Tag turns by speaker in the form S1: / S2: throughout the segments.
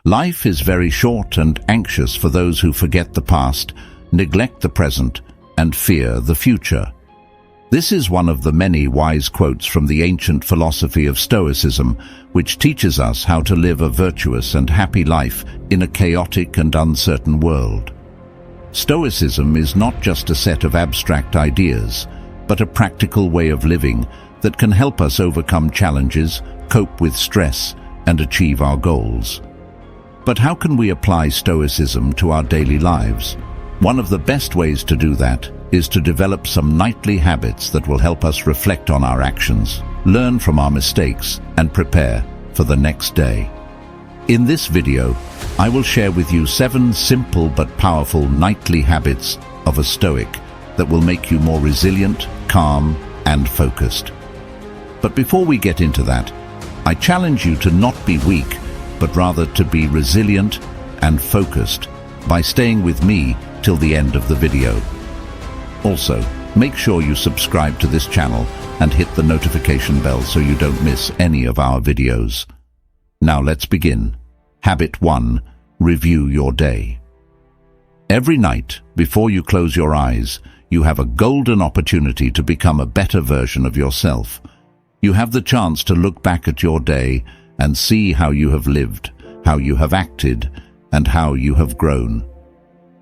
S1: Life is very short and anxious for those who forget the past, neglect the present, and fear the future. This is one of the many wise quotes from the ancient philosophy of Stoicism, which teaches us how to live a virtuous and happy life in a chaotic and uncertain world. Stoicism is not just a set of abstract ideas, but a practical way of living that can help us overcome challenges, cope with stress, and achieve our goals. But how can we apply Stoicism to our daily lives? One of the best ways to do that is to develop some nightly habits that will help us reflect on our actions, learn from our mistakes, and prepare for the next day. In this video, I will share with you 7 simple but powerful nightly habits of a Stoic that will make you more resilient, calm, and focused. But before we get into that, I challenge you to not be weak, but rather to be resilient and focused by staying with me till the end of the video. Also, make sure you subscribe to this channel and hit the notification bell so you don't miss any of our videos. Now let's begin. Habit 1. Review your day. Every night, before you close your eyes, you have a golden opportunity to become a better version of yourself. You have the chance to look back at your day and see how you have lived, how you have acted, and how you have grown.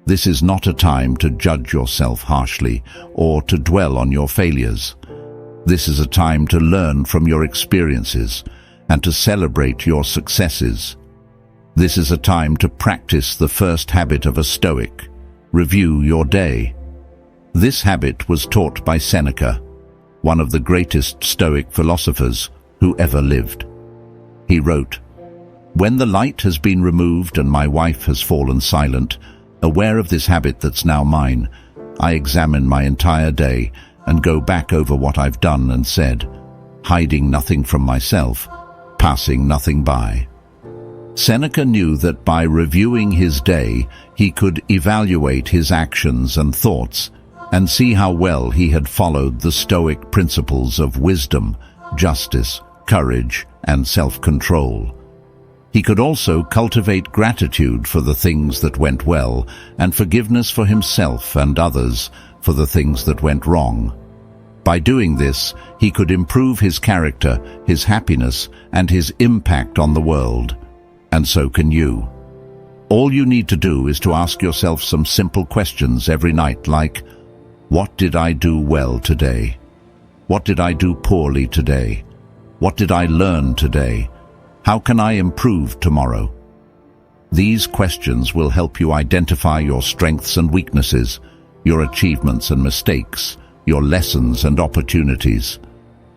S1: This is not a time to judge yourself harshly or to dwell on your failures. This is a time to learn from your experiences and to celebrate your successes. This is a time to practice the first habit of a Stoic: review your day. This habit was taught by Seneca, one of the greatest Stoic philosophers who ever lived. He wrote, "When the light has been removed and my wife has fallen silent, aware of this habit that's now mine, I examine my entire day and go back over what I've done and said, hiding nothing from myself, passing nothing by." Seneca knew that by reviewing his day, he could evaluate his actions and thoughts and see how well he had followed the Stoic principles of wisdom, justice, courage, and self-control. He could also cultivate gratitude for the things that went well and forgiveness for himself and others for the things that went wrong. By doing this, he could improve his character, his happiness, and his impact on the world. And so can you. All you need to do is to ask yourself some simple questions every night like, what did I do well today? What did I do poorly today? What did I learn today? How can I improve tomorrow? These questions will help you identify your strengths and weaknesses, your achievements and mistakes, your lessons and opportunities.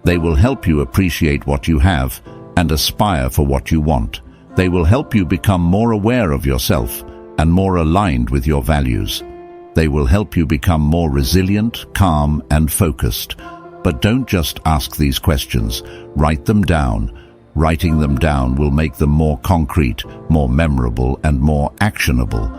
S1: They will help you appreciate what you have and aspire for what you want. They will help you become more aware of yourself and more aligned with your values. They will help you become more resilient, calm, and focused. But don't just ask these questions. Write them down. Writing them down will make them more concrete, more memorable, and more actionable.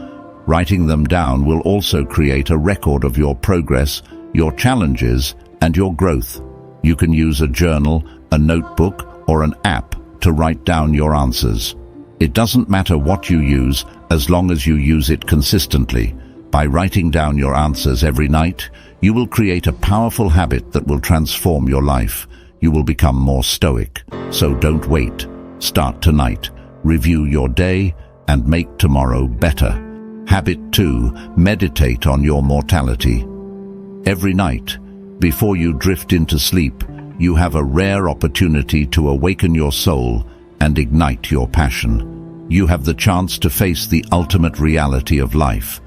S1: Writing them down will also create a record of your progress, your challenges, and your growth. You can use a journal, a notebook, or an app to write down your answers. It doesn't matter what you use as long as you use it consistently. By writing down your answers every night, you will create a powerful habit that will transform your life. You will become more stoic. So don't wait. Start tonight. Review your day and make tomorrow better. Habit 2. Meditate on your mortality. Every night, before you drift into sleep, you have a rare opportunity to awaken your soul and ignite your passion. You have the chance to face the ultimate reality of life,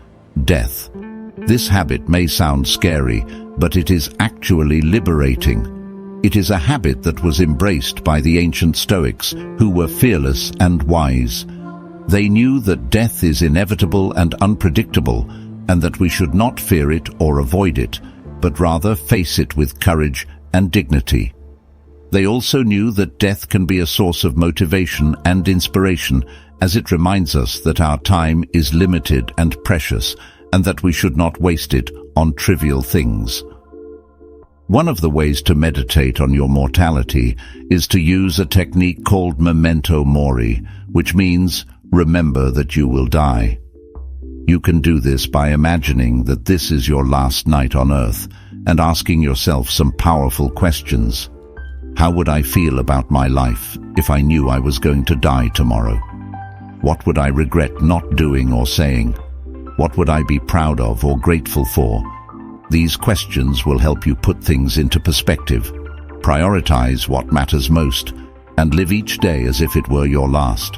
S1: death. This habit may sound scary, but it is actually liberating. It is a habit that was embraced by the ancient Stoics, who were fearless and wise. They knew that death is inevitable and unpredictable, and that we should not fear it or avoid it, but rather face it with courage and dignity. They also knew that death can be a source of motivation and inspiration, as it reminds us that our time is limited and precious, and that we should not waste it on trivial things. One of the ways to meditate on your mortality is to use a technique called memento mori, which means Remember that you will die. You can do this by imagining that this is your last night on earth and asking yourself some powerful questions. How would I feel about my life if I knew I was going to die tomorrow? What would I regret not doing or saying? What would I be proud of or grateful for? These questions will help you put things into perspective, prioritize what matters most, and live each day as if it were your last.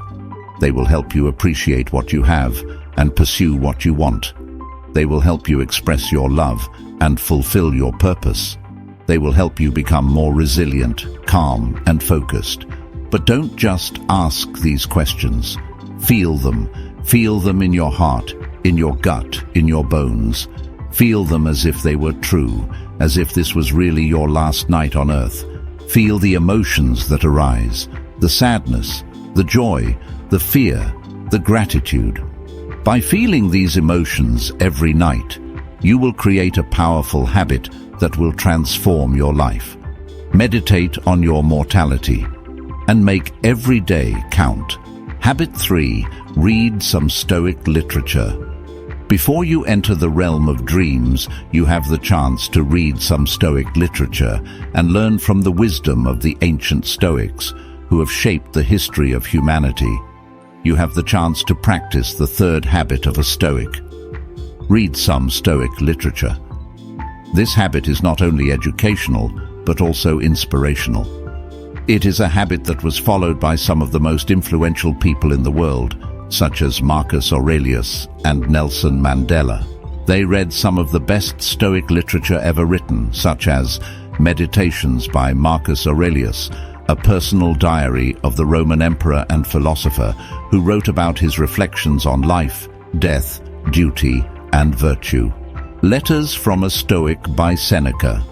S1: They will help you appreciate what you have and pursue what you want. They will help you express your love and fulfill your purpose. They will help you become more resilient, calm, and focused. But don't just ask these questions. Feel them. Feel them in your heart, in your gut, in your bones. Feel them as if they were true, as if this was really your last night on earth. Feel the emotions that arise, the sadness, the joy, the fear, the gratitude. By feeling these emotions every night, you will create a powerful habit that will transform your life. Meditate on your mortality and make every day count. Habit 3. Read some Stoic literature. Before you enter the realm of dreams, you have the chance to read some Stoic literature and learn from the wisdom of the ancient Stoics who have shaped the history of humanity. You have the chance to practice the third habit of a Stoic. Read some Stoic literature. This habit is not only educational, but also inspirational. It is a habit that was followed by some of the most influential people in the world, such as Marcus Aurelius and Nelson Mandela. They read some of the best Stoic literature ever written, such as Meditations by Marcus Aurelius, a personal diary of the Roman emperor and philosopher who wrote about his reflections on life, death, duty, and virtue. Letters from a Stoic by Seneca,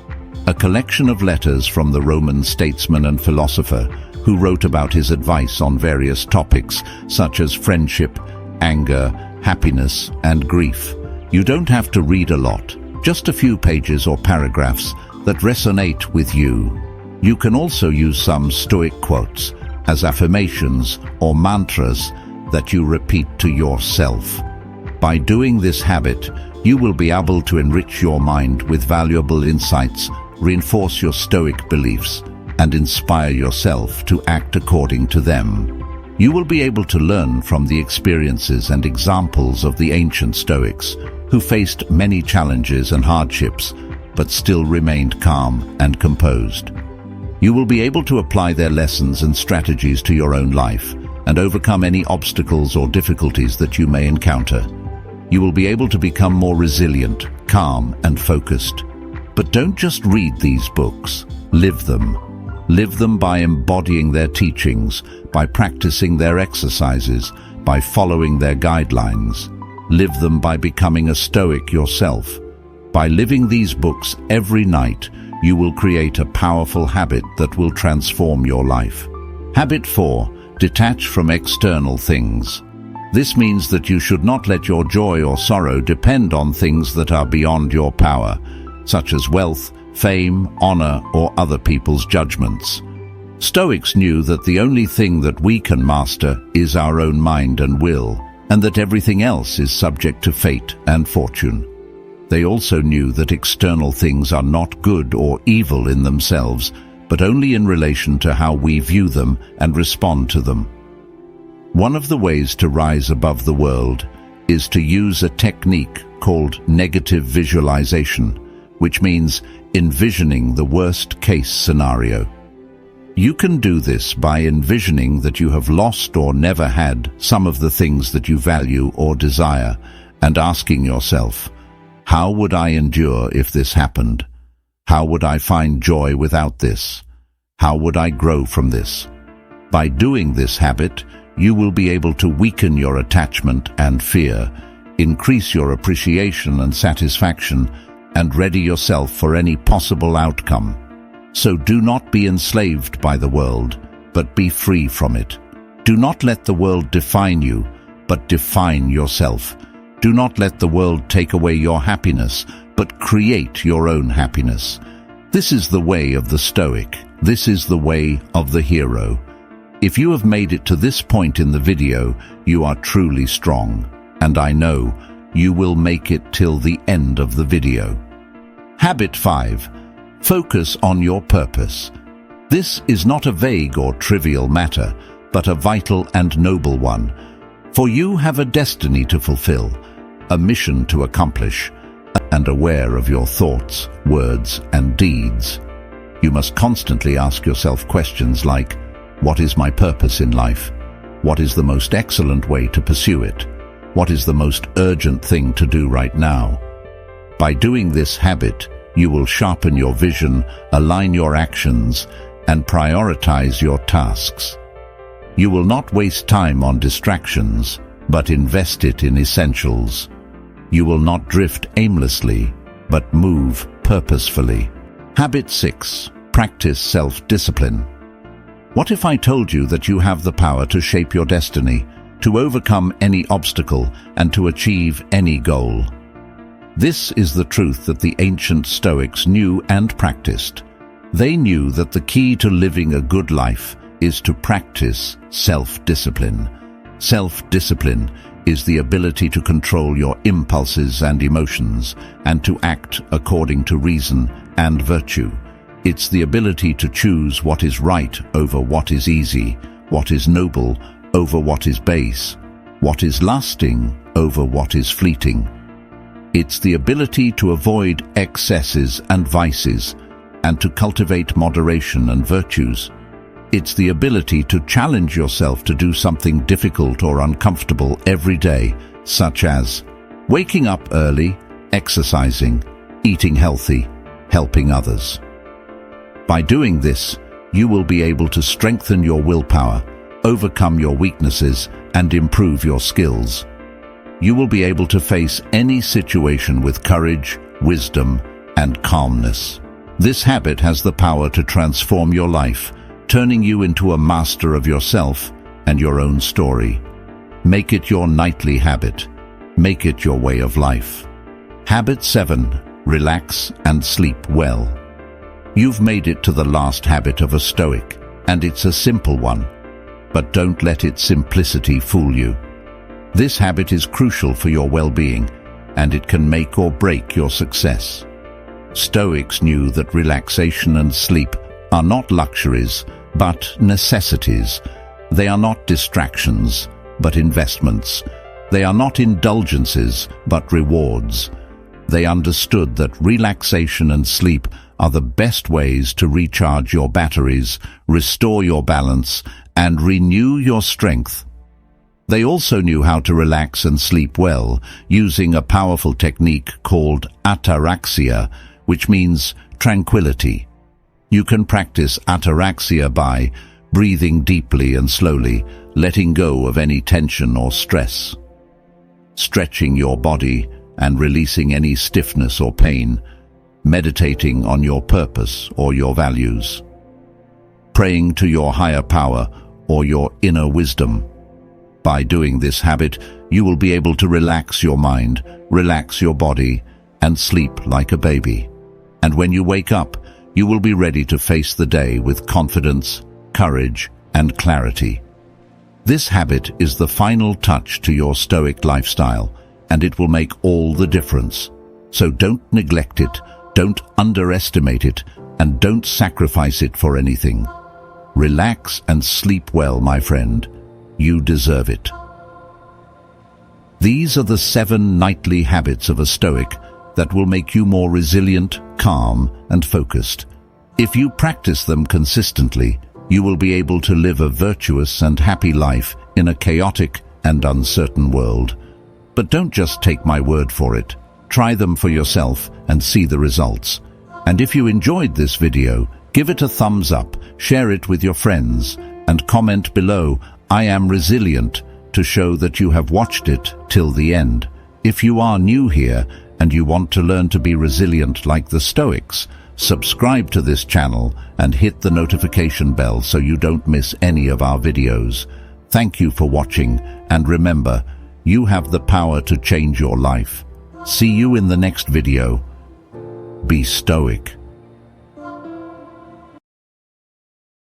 S1: a collection of letters from the Roman statesman and philosopher who wrote about his advice on various topics such as friendship, anger, happiness, and grief. You don't have to read a lot, just a few pages or paragraphs that resonate with you. You can also use some Stoic quotes as affirmations or mantras that you repeat to yourself. By doing this habit, you will be able to enrich your mind with valuable insights, reinforce your Stoic beliefs, and inspire yourself to act according to them. You will be able to learn from the experiences and examples of the ancient Stoics, who faced many challenges and hardships, but still remained calm and composed. You will be able to apply their lessons and strategies to your own life and overcome any obstacles or difficulties that you may encounter. You will be able to become more resilient, calm, and focused. But don't just read these books, live them. Live them by embodying their teachings, by practicing their exercises, by following their guidelines. Live them by becoming a Stoic yourself. By living these books every night, you will create a powerful habit that will transform your life. Habit 4. Detach from external things. This means that you should not let your joy or sorrow depend on things that are beyond your power, such as wealth, fame, honor, or other people's judgments. Stoics knew that the only thing that we can master is our own mind and will, and that everything else is subject to fate and fortune. They also knew that external things are not good or evil in themselves, but only in relation to how we view them and respond to them. One of the ways to rise above the world is to use a technique called negative visualization, which means envisioning the worst-case scenario. You can do this by envisioning that you have lost or never had some of the things that you value or desire, and asking yourself, how would I endure if this happened? How would I find joy without this? How would I grow from this? By doing this habit, you will be able to weaken your attachment and fear, increase your appreciation and satisfaction, and ready yourself for any possible outcome. So do not be enslaved by the world, but be free from it. Do not let the world define you, but define yourself. Do not let the world take away your happiness, but create your own happiness. This is the way of the Stoic. This is the way of the hero. If you have made it to this point in the video, you are truly strong, and I know you will make it till the end of the video. Habit 5. Focus on your purpose. This is not a vague or trivial matter, but a vital and noble one. For you have a destiny to fulfill, a mission to accomplish, and aware of your thoughts, words, and deeds. You must constantly ask yourself questions like, what is my purpose in life? What is the most excellent way to pursue it? What is the most urgent thing to do right now? By doing this habit, you will sharpen your vision, align your actions, and prioritize your tasks. You will not waste time on distractions, but invest it in essentials. You will not drift aimlessly, but move purposefully. Habit 6. Practice self-discipline. What if I told you that you have the power to shape your destiny, to overcome any obstacle, and to achieve any goal? This is the truth that the ancient Stoics knew and practiced. They knew that the key to living a good life is to practice self-discipline. Self-discipline is the ability to control your impulses and emotions and to act according to reason and virtue. It's the ability to choose what is right over what is easy, what is noble over what is base, what is lasting over what is fleeting. It's the ability to avoid excesses and vices and to cultivate moderation and virtues. It's the ability to challenge yourself to do something difficult or uncomfortable every day, such as waking up early, exercising, eating healthy, helping others. By doing this, you will be able to strengthen your willpower, overcome your weaknesses, and improve your skills. You will be able to face any situation with courage, wisdom, and calmness. This habit has the power to transform your life, turning you into a master of yourself and your own story. Make it your nightly habit. Make it your way of life. Habit 7. Relax and sleep well. You've made it to the last habit of a Stoic, and it's a simple one. But don't let its simplicity fool you. This habit is crucial for your well-being, and it can make or break your success. Stoics knew that relaxation and sleep are not luxuries, but necessities. They are not distractions, but investments. They are not indulgences, but rewards. They understood that relaxation and sleep are the best ways to recharge your batteries, restore your balance, and renew your strength. They also knew how to relax and sleep well, using a powerful technique called ataraxia, which means tranquility. You can practice ataraxia by breathing deeply and slowly, letting go of any tension or stress, stretching your body and releasing any stiffness or pain, meditating on your purpose or your values, praying to your higher power or your inner wisdom. By doing this habit, you will be able to relax your mind, relax your body, and sleep like a baby. And when you wake up, you will be ready to face the day with confidence, courage, and clarity. This habit is the final touch to your Stoic lifestyle, and it will make all the difference. So don't neglect it, don't underestimate it, and don't sacrifice it for anything. Relax and sleep well, my friend. You deserve it. These are the 7 nightly habits of a Stoic that will make you more resilient, calm, and focused. If you practice them consistently, you will be able to live a virtuous and happy life in a chaotic and uncertain world. But don't just take my word for it. Try them for yourself and see the results. And if you enjoyed this video, give it a thumbs up, share it with your friends, and comment below, "I am resilient," to show that you have watched it till the end. If you are new here and you want to learn to be resilient like the Stoics, subscribe to this channel and hit the notification bell so you don't miss any of our videos. Thank you for watching, and remember, you have the power to change your life. See you in the next video. Be Stoic.